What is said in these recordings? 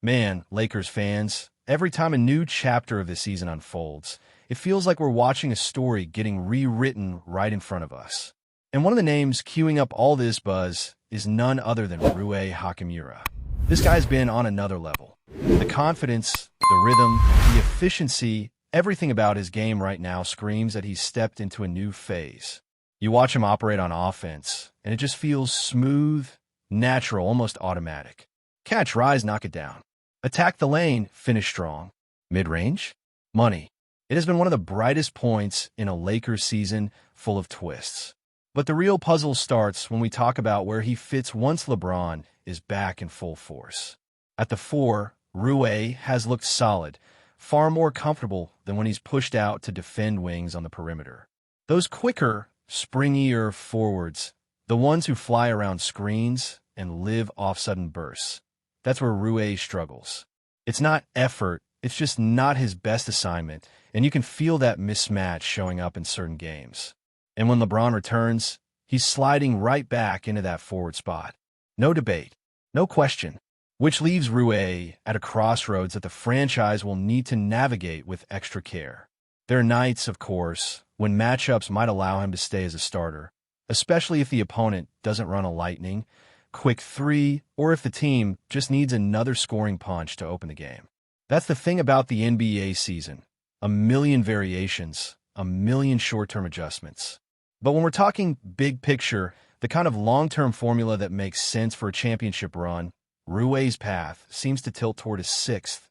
Man, Lakers fans, every time a new chapter of this season unfolds, it feels like we're watching a story getting rewritten right in front of us. And one of the names queuing up all this buzz is none other than Rui Hachimura. This guy's been on another level. The confidence, the rhythm, the efficiency, everything about his game right now screams that he's stepped into a new phase. You watch him operate on offense, and it just feels smooth, natural, almost automatic. Catch, rise, knock it down. Attack the lane, finish strong. Mid-range? Money. It has been one of the brightest points in a Lakers season full of twists. But the real puzzle starts when we talk about where he fits once LeBron is back in full force. At the 4, Rui has looked solid, far more comfortable than when he's pushed out to defend wings on the perimeter. Those quicker, springier forwards, the ones who fly around screens and live off sudden bursts, that's where Rui struggles. It's not effort, it's just not his best assignment, and you can feel that mismatch showing up in certain games. And when LeBron returns, he's sliding right back into that forward spot. No debate, no question, which leaves Rui at a crossroads that the franchise will need to navigate with extra care. There are nights, of course, when matchups might allow him to stay as a starter, especially if the opponent doesn't run a lightning, quick 3, or if the team just needs another scoring punch to open the game. That's the thing about the NBA season. A million variations, a million short-term adjustments. But when we're talking big picture, the kind of long-term formula that makes sense for a championship run, Rui's path seems to tilt toward a 6th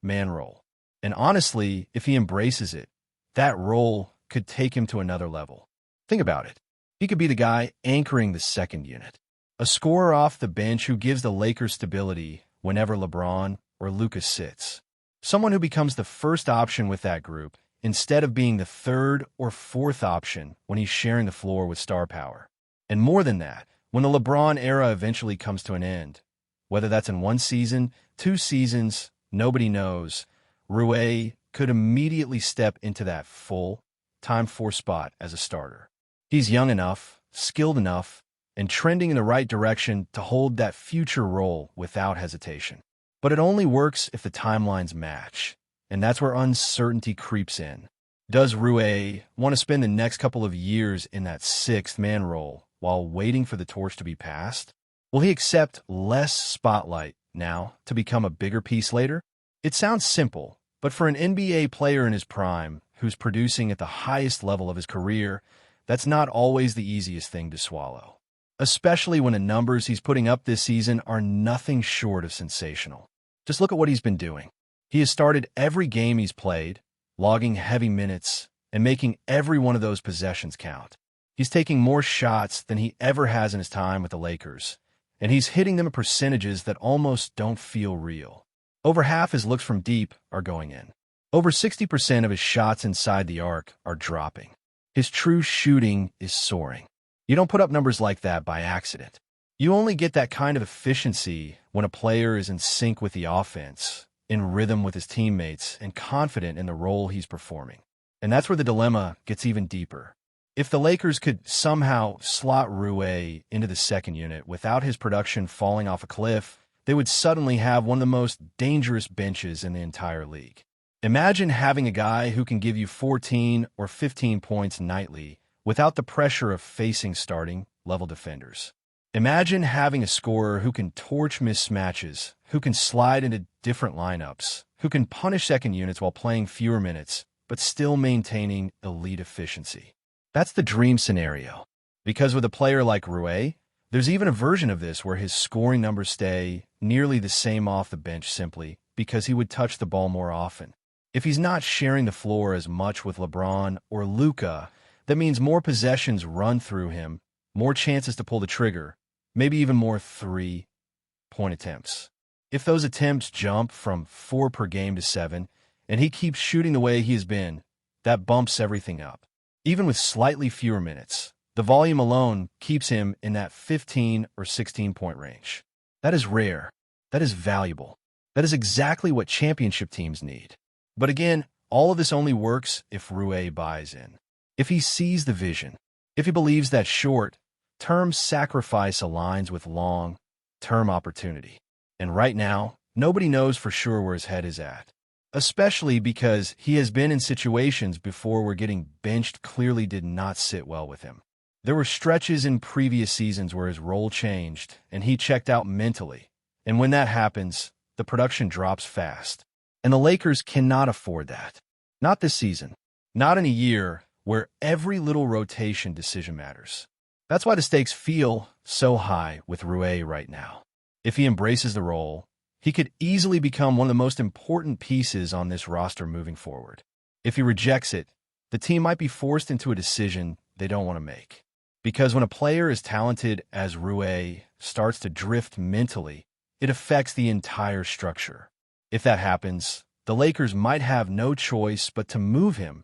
man role. And honestly, if he embraces it, that role could take him to another level. Think about it. He could be the guy anchoring the second unit. A scorer off the bench who gives the Lakers stability whenever LeBron or Luka sits. Someone who becomes the first option with that group instead of being the third or fourth option when he's sharing the floor with star power. And more than that, when the LeBron era eventually comes to an end, whether that's in 1 season, 2 seasons, nobody knows, Rui could immediately step into that full-time 4 spot as a starter. He's young enough, skilled enough, and trending in the right direction to hold that future role without hesitation. But it only works if the timelines match, and that's where uncertainty creeps in. Does Rui want to spend the next couple of years in that 6th man role while waiting for the torch to be passed? Will he accept less spotlight now to become a bigger piece later? It sounds simple, but for an NBA player in his prime who's producing at the highest level of his career, that's not always the easiest thing to swallow. Especially when the numbers he's putting up this season are nothing short of sensational. Just look at what he's been doing. He has started every game he's played, logging heavy minutes, and making every one of those possessions count. He's taking more shots than he ever has in his time with the Lakers, and he's hitting them at percentages that almost don't feel real. Over half his looks from deep are going in. Over 60% of his shots inside the arc are dropping. His true shooting is soaring. You don't put up numbers like that by accident. You only get that kind of efficiency when a player is in sync with the offense, in rhythm with his teammates, and confident in the role he's performing. And that's where the dilemma gets even deeper. If the Lakers could somehow slot Rui into the second unit without his production falling off a cliff, they would suddenly have one of the most dangerous benches in the entire league. Imagine having a guy who can give you 14 or 15 points nightly without the pressure of facing starting-level defenders. Imagine having a scorer who can torch mismatches, who can slide into different lineups, who can punish second units while playing fewer minutes, but still maintaining elite efficiency. That's the dream scenario. Because with a player like Rui, there's even a version of this where his scoring numbers stay nearly the same off the bench simply because he would touch the ball more often. If he's not sharing the floor as much with LeBron or Luka, that means more possessions run through him, more chances to pull the trigger, maybe even more 3-point attempts. If those attempts jump from 4 per game to 7, and he keeps shooting the way he has been, that bumps everything up. Even with slightly fewer minutes, the volume alone keeps him in that 15 or 16-point range. That is rare. That is valuable. That is exactly what championship teams need. But again, all of this only works if Rui buys in. If he sees the vision, if he believes that short-term sacrifice aligns with long-term opportunity. And right now, nobody knows for sure where his head is at. Especially because he has been in situations before where getting benched clearly did not sit well with him. There were stretches in previous seasons where his role changed and he checked out mentally. And when that happens, the production drops fast. And the Lakers cannot afford that. Not this season. Not in a year where every little rotation decision matters. That's why the stakes feel so high with Rui right now. If he embraces the role, he could easily become one of the most important pieces on this roster moving forward. If he rejects it, the team might be forced into a decision they don't want to make. Because when a player as talented as Rui starts to drift mentally, it affects the entire structure. If that happens, the Lakers might have no choice but to move him,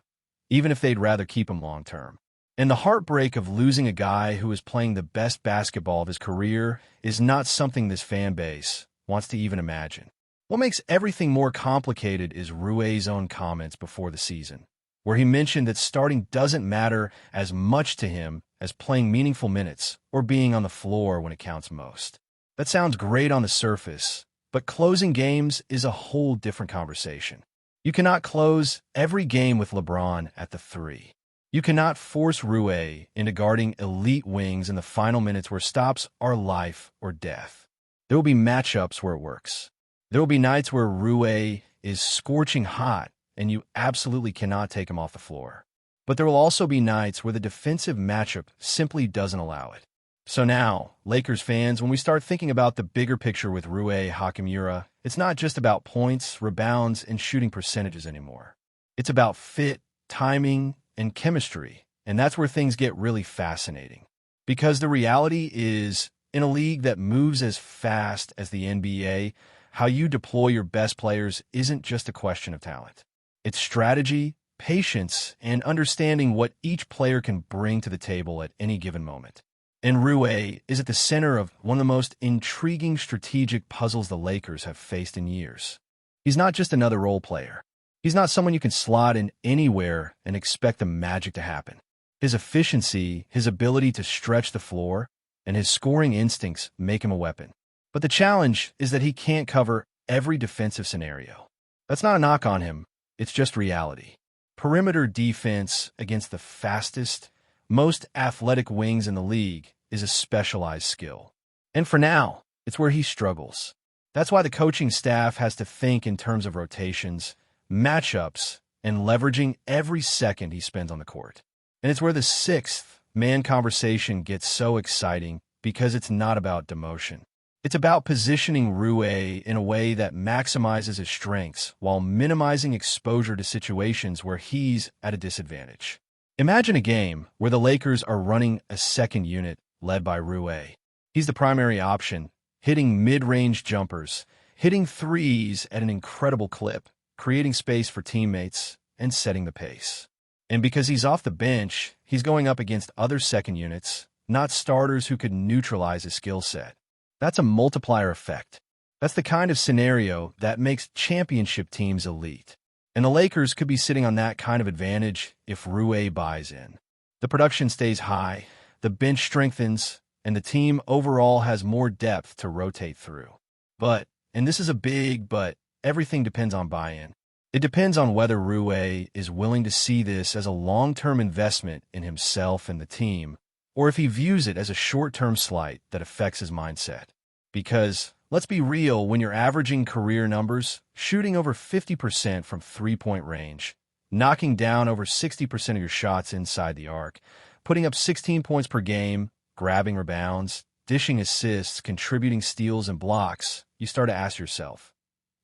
even if they'd rather keep him long-term. And the heartbreak of losing a guy who is playing the best basketball of his career is not something this fan base wants to even imagine. What makes everything more complicated is Rui's own comments before the season, where he mentioned that starting doesn't matter as much to him as playing meaningful minutes or being on the floor when it counts most. That sounds great on the surface, but closing games is a whole different conversation. You cannot close every game with LeBron at the 3. You cannot force Rui into guarding elite wings in the final minutes where stops are life or death. There will be matchups where it works. There will be nights where Rui is scorching hot and you absolutely cannot take him off the floor. But there will also be nights where the defensive matchup simply doesn't allow it. So now, Lakers fans, when we start thinking about the bigger picture with Rui Hachimura, it's not just about points, rebounds, and shooting percentages anymore. It's about fit, timing, and chemistry, and that's where things get really fascinating. Because the reality is, in a league that moves as fast as the NBA, how you deploy your best players isn't just a question of talent. It's strategy, patience, and understanding what each player can bring to the table at any given moment. And Rui is at the center of one of the most intriguing strategic puzzles the Lakers have faced in years. He's not just another role player. He's not someone you can slot in anywhere and expect the magic to happen. His efficiency, his ability to stretch the floor, and his scoring instincts make him a weapon. But the challenge is that he can't cover every defensive scenario. That's not a knock on him. It's just reality. Perimeter defense against the fastest, most athletic wings in the league is a specialized skill. And for now, it's where he struggles. That's why the coaching staff has to think in terms of rotations, matchups, and leveraging every second he spends on the court. And it's where the sixth man conversation gets so exciting because it's not about demotion. It's about positioning Rui in a way that maximizes his strengths while minimizing exposure to situations where he's at a disadvantage. Imagine a game where the Lakers are running a second unit led by Rui. He's the primary option, hitting mid-range jumpers, hitting threes at an incredible clip, creating space for teammates, and setting the pace. And because he's off the bench, he's going up against other second units, not starters who could neutralize his skill set. That's a multiplier effect. That's the kind of scenario that makes championship teams elite. And the Lakers could be sitting on that kind of advantage if Rui buys in. The production stays high, the bench strengthens, and the team overall has more depth to rotate through. But, and this is a big but, everything depends on buy-in. It depends on whether Rui is willing to see this as a long-term investment in himself and the team, or if he views it as a short-term slight that affects his mindset. Because, let's be real, when you're averaging career numbers, shooting over 50% from three-point range, knocking down over 60% of your shots inside the arc, putting up 16 points per game, grabbing rebounds, dishing assists, contributing steals and blocks, you start to ask yourself,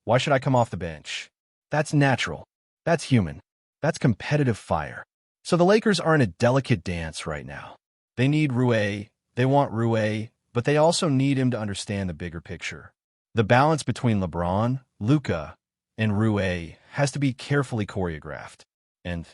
why should I come off the bench? That's natural. That's human. That's competitive fire. So the Lakers are in a delicate dance right now. They need Rui, they want Rui, but they also need him to understand the bigger picture. The balance between LeBron, Luka, and Rui has to be carefully choreographed. And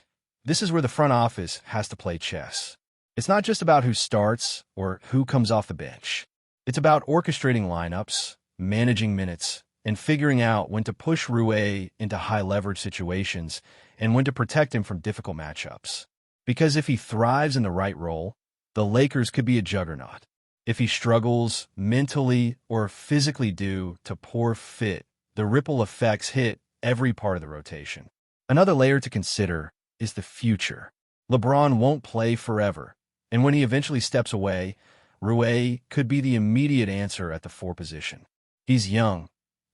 this is where the front office has to play chess. It's not just about who starts or who comes off the bench. It's about orchestrating lineups, managing minutes, and figuring out when to push Rui into high-leverage situations and when to protect him from difficult matchups. Because if he thrives in the right role, the Lakers could be a juggernaut. If he struggles mentally or physically due to poor fit, The ripple effects hit every part of the rotation. Another layer to consider is the future. LeBron won't play forever, and when he eventually steps away, Rui could be the immediate answer at the 4 position. He's young,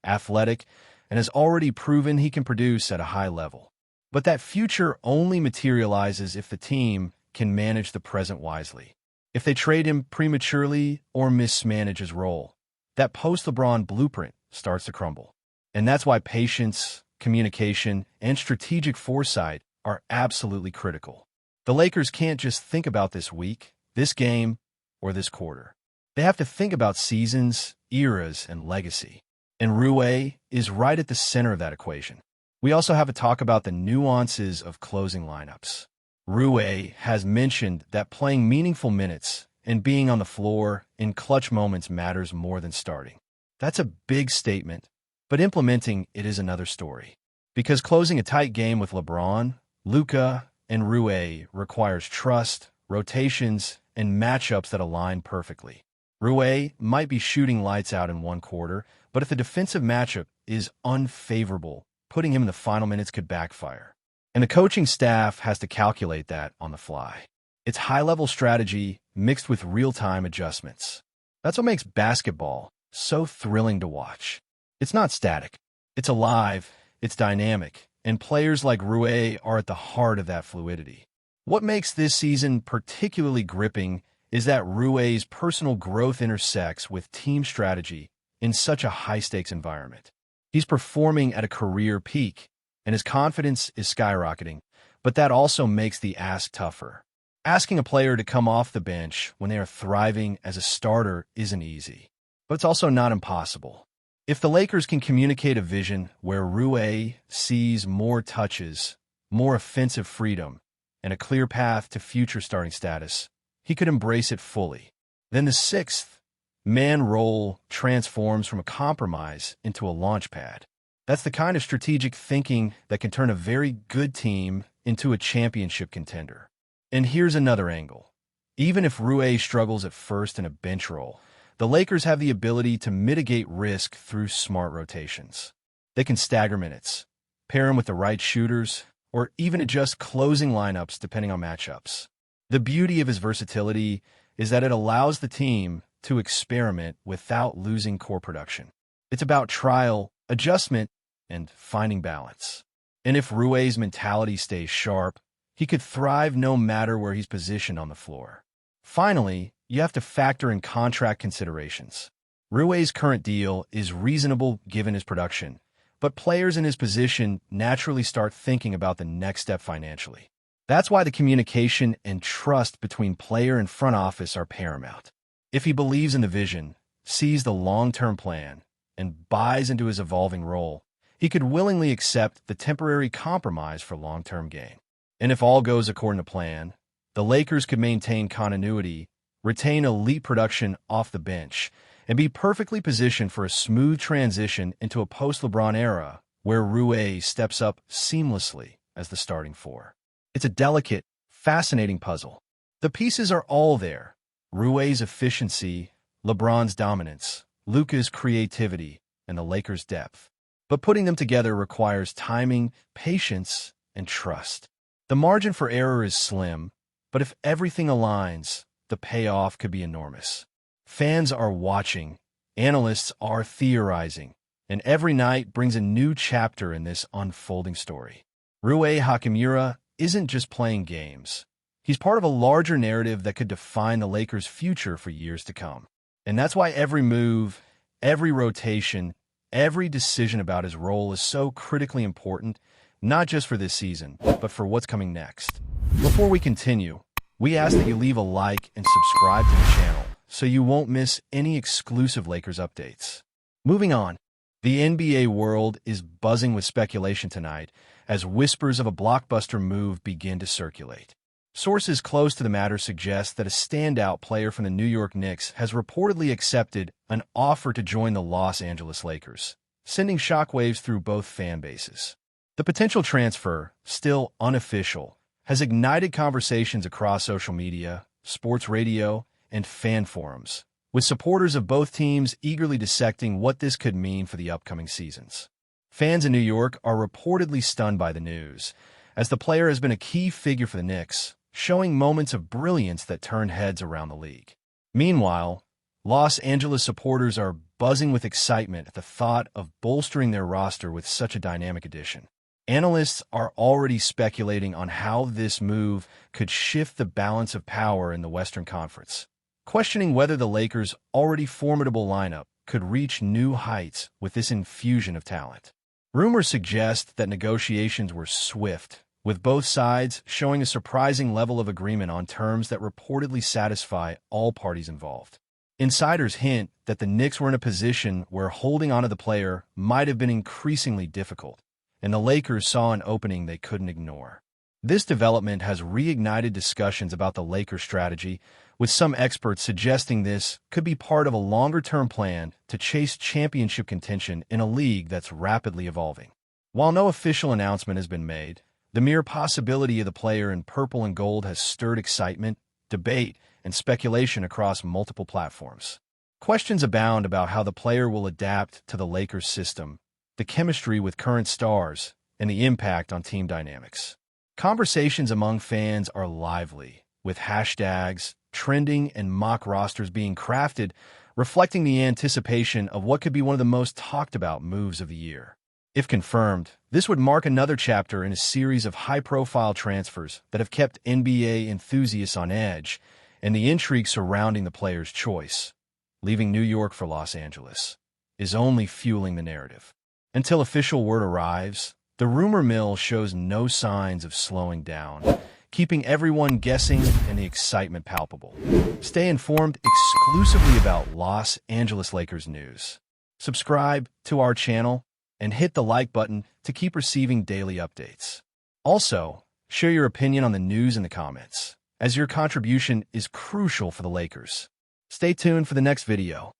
athletic, and has already proven he can produce at a high level. But that future only materializes if the team can manage the present wisely. If they trade him prematurely or mismanage his role, that post-LeBron blueprint starts to crumble. And that's why patience, communication, and strategic foresight are absolutely critical. The Lakers can't just think about this week, this game, or this quarter. They have to think about seasons, eras, and legacy. And Rui is right at the center of that equation. We also have to talk about the nuances of closing lineups. Rui has mentioned that playing meaningful minutes and being on the floor in clutch moments matters more than starting. That's a big statement, but implementing it is another story. Because closing a tight game with LeBron, Luka, and Rui requires trust, rotations, and matchups that align perfectly. Rui might be shooting lights out in one quarter, but if the defensive matchup is unfavorable, putting him in the final minutes could backfire. And the coaching staff has to calculate that on the fly. It's high-level strategy mixed with real-time adjustments. That's what makes basketball so thrilling to watch. It's not static. It's alive, it's dynamic, and players like Rui are at the heart of that fluidity. What makes this season particularly gripping is that Rui's personal growth intersects with team strategy in such a high-stakes environment. He's performing at a career peak, and his confidence is skyrocketing, but that also makes the ask tougher. Asking a player to come off the bench when they are thriving as a starter isn't easy, but it's also not impossible. If the Lakers can communicate a vision where Rui sees more touches, more offensive freedom, and a clear path to future starting status, he could embrace it fully. Then the 6th man role transforms from a compromise into a launch pad. That's the kind of strategic thinking that can turn a very good team into a championship contender. And here's another angle. Even if Rui struggles at first in a bench role, the Lakers have the ability to mitigate risk through smart rotations. They can stagger minutes, pair him with the right shooters, or even adjust closing lineups depending on matchups. The beauty of his versatility is that it allows the team to experiment without losing core production. It's about trial, adjustment, and finding balance. And if Rui's mentality stays sharp, he could thrive no matter where he's positioned on the floor. Finally, you have to factor in contract considerations. Rui's current deal is reasonable given his production, but players in his position naturally start thinking about the next step financially. That's why the communication and trust between player and front office are paramount. If he believes in the vision, sees the long-term plan, and buys into his evolving role, he could willingly accept the temporary compromise for long-term gain. And if all goes according to plan, the Lakers could maintain continuity, retain elite production off the bench, and be perfectly positioned for a smooth transition into a post-LeBron era where Rui steps up seamlessly as the starting 4. It's a delicate, fascinating puzzle. The pieces are all there. Rui's efficiency, LeBron's dominance, Luka's creativity, and the Lakers' depth. But putting them together requires timing, patience, and trust. The margin for error is slim, but if everything aligns, the payoff could be enormous. Fans are watching, analysts are theorizing, and every night brings a new chapter in this unfolding story. Rui Hachimura isn't just playing games. He's part of a larger narrative that could define the Lakers' future for years to come. And that's why every move, every rotation, every decision about his role is so critically important, not just for this season, but for what's coming next. Before we continue, we ask that you leave a like and subscribe to the channel so you won't miss any exclusive Lakers updates. Moving on, the NBA world is buzzing with speculation tonight as whispers of a blockbuster move begin to circulate. Sources close to the matter suggest that a standout player from the New York Knicks has reportedly accepted an offer to join the Los Angeles Lakers, sending shockwaves through both fan bases. The potential transfer, still unofficial, has ignited conversations across social media, sports radio, and fan forums, with supporters of both teams eagerly dissecting what this could mean for the upcoming seasons. Fans in New York are reportedly stunned by the news, as the player has been a key figure for the Knicks, showing moments of brilliance that turned heads around the league. Meanwhile, Los Angeles supporters are buzzing with excitement at the thought of bolstering their roster with such a dynamic addition. Analysts are already speculating on how this move could shift the balance of power in the Western Conference, questioning whether the Lakers' already formidable lineup could reach new heights with this infusion of talent. Rumors suggest that negotiations were swift, with both sides showing a surprising level of agreement on terms that reportedly satisfy all parties involved. Insiders hint that the Knicks were in a position where holding onto the player might have been increasingly difficult, and the Lakers saw an opening they couldn't ignore. This development has reignited discussions about the Lakers' strategy, with some experts suggesting this could be part of a longer-term plan to chase championship contention in a league that's rapidly evolving. While no official announcement has been made, the mere possibility of the player in purple and gold has stirred excitement, debate, and speculation across multiple platforms. Questions abound about how the player will adapt to the Lakers' system, the chemistry with current stars, and the impact on team dynamics. Conversations among fans are lively, with hashtags, trending, and mock rosters being crafted, reflecting the anticipation of what could be one of the most talked-about moves of the year. If confirmed, this would mark another chapter in a series of high-profile transfers that have kept NBA enthusiasts on edge, and the intrigue surrounding the player's choice, leaving New York for Los Angeles, is only fueling the narrative. Until official word arrives, the rumor mill shows no signs of slowing down, keeping everyone guessing and the excitement palpable. Stay informed exclusively about Los Angeles Lakers news. Subscribe to our channel and hit the like button to keep receiving daily updates. Also, share your opinion on the news in the comments, as your contribution is crucial for the Lakers. Stay tuned for the next video.